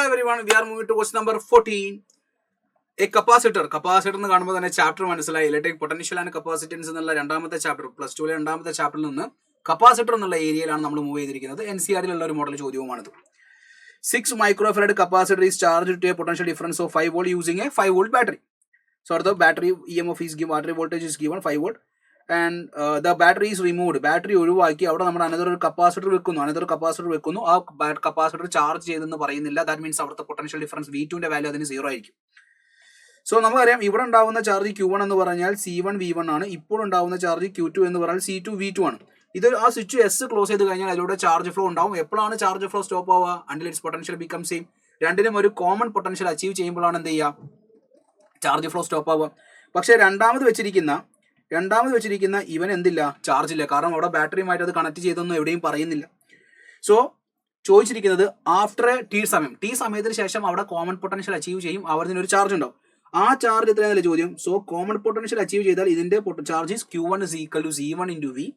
Hello everyone, we are moving to question number 14. A capacitor എന്ന് കാണുമ്പോൾ തന്നെ chapter മനസ്സിലായി. ഇലക്ട്രിക് പൊട്ടൻഷ്യൽ ആൻഡ് കപ്പാസിറ്റൻസ് എന്നുള്ള രണ്ടാമത്തെ ചാപ്റ്റർ പ്ലസ് ടുവിലെ രണ്ടാമത്തെ ചാപ്റ്ററിൽ നിന്ന് കപ്പാസിറ്റർ എന്നുള്ള ഏരിയയിലാണ് നമ്മൾ മൂവ് ചെയ്തിരിക്കുന്നത്. NCERT-ലുള്ള ഒരു model ചോദ്യവുമാണിത്. 6 microfarad capacitor is charged to a potential difference of 5 volt using a 5 volt battery. So the battery EMF is given, battery voltage is given 5 volt and the battery is removed. Battery ഒഴിവാക്കി അവിടെ നമ്മൾ another capacitor വെക്കുന്നു. ആ capacitor charge ചെയ്തെന്ന് പറയുന്നില്ല. That means അവിടുത്തെ potential difference V2 ന്റെ value അതിന് 0 ആയിരിക്കും. സോ നമുക്കറിയാം ഇവിടെ ഉണ്ടാവുന്ന ചാർജ് Q1 എന്ന് പറഞ്ഞാൽ C1 V1 ആണ്. ഇപ്പോൾ ഉണ്ടാവുന്ന ചാർജ് Q2 എന്ന് പറഞ്ഞാൽ C2 V2 ആണ്. ഇത് ആ സ്വിച്ച് എസ് ക്ലോസ് ചെയ്ത് കഴിഞ്ഞാൽ അതിലൂടെ ചാർജ് ഫ്ലോ ഉണ്ടാവും. എപ്പോഴാണ് ചാർജ് ഫ്ലോ സ്റ്റോപ്പ് ആവുക? Until it's potential become same. രണ്ടിനും ഒരു കോമൺ പൊട്ടൻഷ്യൽ അച്ചീവ് ചെയ്യുമ്പോഴാണ് എന്ത് ചെയ്യുക? ചാർജ് ഫ്ലോ സ്റ്റോപ്പ് ആവുക. പക്ഷേ രണ്ടാമത് വെച്ചിരിക്കുന്ന ഇവൻ എന്തില്ല? ചാർജ് ഇല്ല. കാരണം അവിടെ ബാറ്ററിയുമായിട്ട് അത് കണക്ട് ചെയ്തൊന്നും എവിടെയും പറയുന്നില്ല. സോ ചോദിച്ചിരിക്കുന്നത് ആഫ്റ്റർ ടി സമയത്തിന് ശേഷം അവിടെ കോമൺ പൊട്ടൻഷ്യൽ അച്ചീവ് ചെയ്യും. അവിടെ ഒരു ചാർജ് ഉണ്ടാവും. ആ ചാർജ് എത്രയാണെന്നല്ലേ ചോദ്യം. സോ കോമൺ പൊട്ടൻഷ്യൽ അച്ചീവ് ചെയ്താൽ ഇതിന്റെ charge Q1 is equal to C1 into V.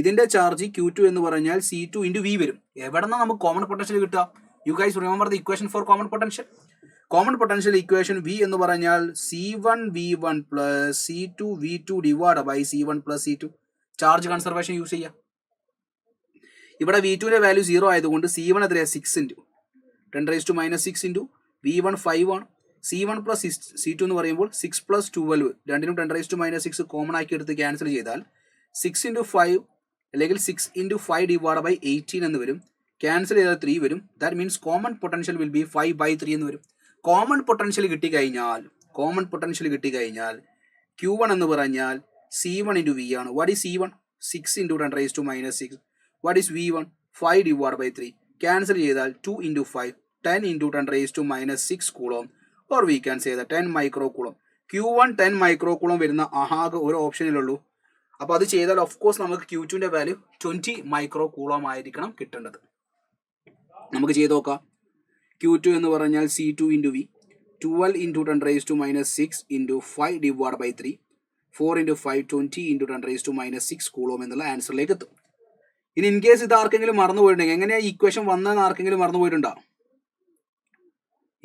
ഇതിന്റെ ചാർജ് Q2 എന്ന് പറഞ്ഞാൽ C2 into V വരും. എവിടെ നിന്നാണ് നമുക്ക് കോമൺ പൊട്ടൻഷ്യൽ കിട്ടുക? You guys remember the equation for common potential. Common potential equation V എന്ന് പറഞ്ഞാൽ C1 V1 plus C2 V2 divide by C1 plus C2. Charge conservation use ചെയ്യുക. ഇവിടെ V2ന്റെ വാല്യൂ 0 ആയതുകൊണ്ട് C1 എത്രയാണ്? 6 into 10⁻⁻6 into V1 5 ആണ്. C1 plus C2 എന്ന് പറയുമ്പോൾ 6 plus 12 രണ്ടിനും 10⁻⁻6 കോമൺ ആക്കി എടുത്ത് ക്യാൻസൽ ചെയ്താൽ 6 into 5 അല്ലെങ്കിൽ 6 into 5 ഡിവൈഡ് ബൈ 18 എന്ന് വരും. ക്യാൻസൽ ചെയ്താൽ 3 വരും. That means common potential will be 5/3 എന്ന് വരും. കോമൺ പൊട്ടൻഷ്യൽ കിട്ടിക്കഴിഞ്ഞാൽ Q1 എന്ന് പറഞ്ഞാൽ C1 into V ആണ്. What is C1? 6 into 10⁻⁻6. What is V1? 5 divide by 3. Cancel ചെയ്താൽ 2 into 5 10 into 10⁻⁻6 coulomb. or we can say that 10 microcoulomb. Q1 10 microcoulomb വരുന്ന ആകെ ഒരു ഓപ്ഷനിലുള്ളൂ. അപ്പോൾ അത് ചെയ്താൽ ഓഫ് കോഴ്സ് നമുക്ക് Q2ന്റെ വാല്യൂ 20 microcoulomb ആയിരിക്കണം കിട്ടേണ്ടത്. നമുക്ക് ചെയ്ത് നോക്കാം. Q2 എന്ന് പറഞ്ഞാൽ C2 into V 12 into 10⁻⁻6 into 5 divide by 3 4 into 5 20 into 10⁻⁻6 coulomb എന്നുള്ള ആൻസറിലേക്ക് എത്തും. ഇനി ഇൻ കേസ് ഇത് ആർക്കെങ്കിലും മറന്നു പോയിട്ടുണ്ടെങ്കിൽ എങ്ങനെയാണ് ഇക്വേഷൻ വന്നതെന്ന് ആർക്കെങ്കിലും മറന്നു പോയിട്ടുണ്ടോ?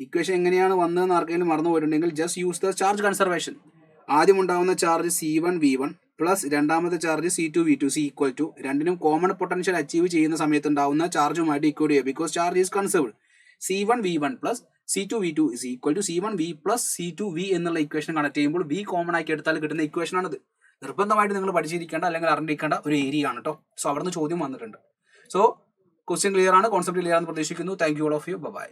ഇക്വേഷൻ എങ്ങനെയാണ് വന്നതെന്ന് ആർക്കെങ്കിലും മറന്നു പോയിട്ടുണ്ടെങ്കിൽ just use the charge conservation. ആദ്യം ഉണ്ടാവുന്ന ചാർജ് C1 V1 പ്ലസ് രണ്ടാമത്തെ charge C2 V2 equal to രണ്ടിനും കോമൺ പൊട്ടൻഷ്യൽ അച്ചീവ് ചെയ്യുന്ന സമയത്ത് ഉണ്ടാവുന്ന ചാർജുമായിട്ട് ഇക്വൽ ചെയ്യുക. Because charge is conserved. C1 V1 plus C2 V2 is equal to C1 V plus C2 V എന്നുള്ള ഇക്വേഷൻ കണക്ട് ചെയ്യുമ്പോൾ V common ആക്കി എടുത്താൽ കിട്ടുന്ന ഇക്വേഷൻ ആണിത്. നിർബന്ധമായിട്ട് നിങ്ങൾ പഠിച്ചിരിക്കേണ്ട അല്ലെങ്കിൽ അറിഞ്ഞിരിക്കേണ്ട ഒരു ഏരിയ ആണ് കേട്ടോ. സോ അവിടെ നിന്ന് ചോദ്യം വന്നിട്ടുണ്ട്. സോ ക്വസ്റ്റ്യൻ ക്ലിയർ ആണ്, കോൺസെപ്റ്റ് ക്ലിയർ ആണെന്ന് പ്രതീക്ഷിക്കുന്നു. Thank you all of you. By.